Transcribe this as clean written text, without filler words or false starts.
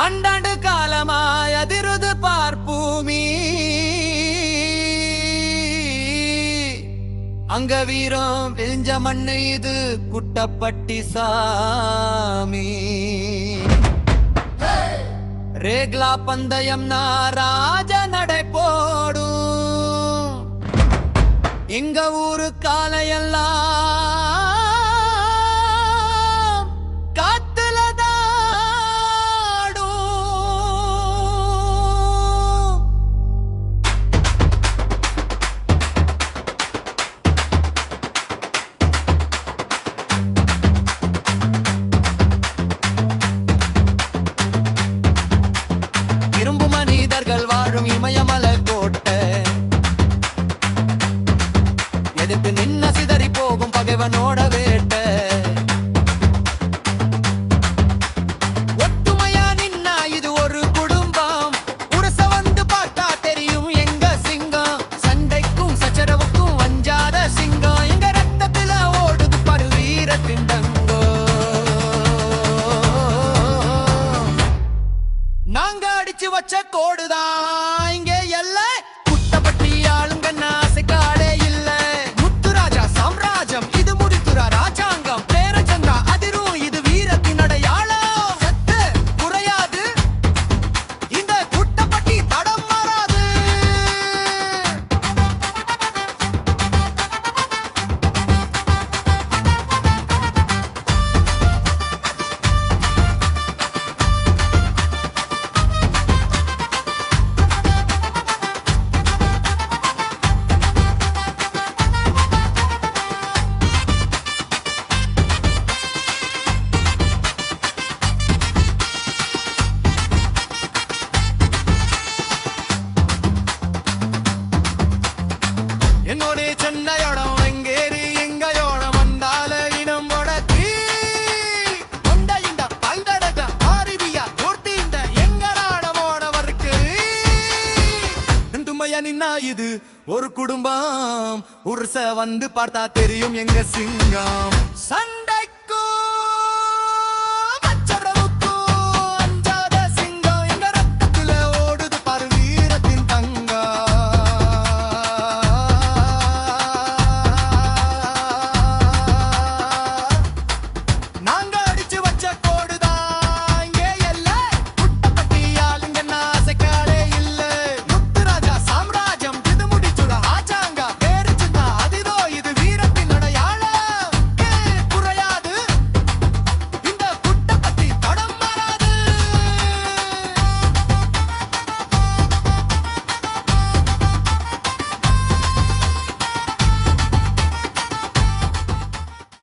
அண்டாண்டு காலமாய் அதிருது பார்ப்பூமி அங்க வீரம் விழிஞ்ச மண்ணு இது குட்டப்பட்டி சாமி ரேக்லா பந்தயம் ராஜ நடை போடும் எங்க ஊரு காலையெல்லாம் காத்துலதாடும் இரும்பு மனிதர்கள் வாழும் இமயமலை கோட்டை எதிர்த்து நின்ன சிதறி போகும் பகைவனோட வேட்ட ஒத்துமையா நின்னா இது ஒரு குடும்பம் உரச வந்து பார்த்தா தெரியும் எங்க சிங்கம் சண்டைக்கும் சச்சரவுக்கும் வஞ்சாத சிங்கம் எங்க ரத்தத்துல ஓடுது பரு வீரத்தின் தங்கோ நாங்க அடிச்சு வச்ச கோடுதான் இங்கே எல்லை குட்டப்பட்டி ஆளுங்க நாசைக்காடே இல்ல முத்துராஜா சாம்ராஜ்யம் இது முடித்துரா ராஜாங்கம் பேரச்சந்திரா அதிரும் இது வீரத்தின் அடையாளம் சத்து குறையாது இந்த குட்டப்பட்டி தடம் மாறாது என்னோட சென்னையோடம் வெங்கேறி எங்கையோடம் வந்தால இனம் முடக்கி கொண்ட இந்த பல்தடக ஆரிவியா தோர்த்தி இந்த எங்கராடமோடவருக்கு தும்மையா நின்னா இது ஒரு குடும்பம் உருச வந்து பார்த்தா தெரியும் எங்க சிங்கம்